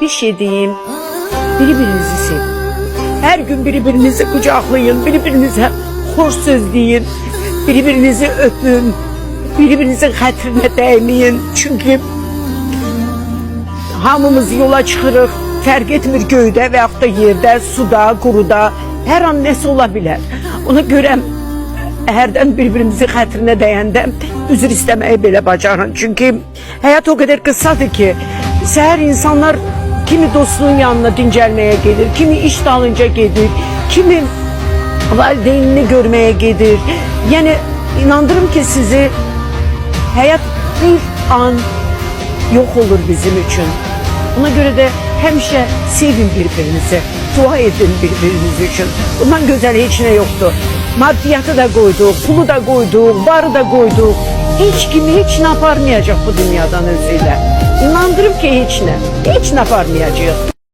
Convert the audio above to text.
Bir şey diyeyim, birbirinizi sevin. Her gün birbirinizi kucaklayın, birbirinize hoş söz deyin, birbirinizi öpün, birbirinizin hatırına değmeyin. Çünkü hamımız yola çıkırıq, fərq etmir göydə və yaxud da yerdə, suda, quruda, hər an nəsə ola bilər. Ona görə hərdən birbirimizi xətrinə dəyəndə üzr istəməyi belə bacarın. Çünki həyat o qədər qısadır ki, səhər insanlar kimi dostluğun yanına dincəlməyə gedir, kimi iş dalınca gedir, kimi valideynini görməyə gedir. Yəni inandırım ki sizi, həyat bir an yok olur bizim için. Ona göre de həmişə sevin birbirinizi, dua edin birbiriniz için. Bundan güzel hiç ne yoktu. Maddiyatı da koyduk, pulu da koyduk, varı da koyduk. Hiç kimi hiç ne yapamayacak bu dünyadan özüyle. İnandırım ki hiç ne yapamayacak.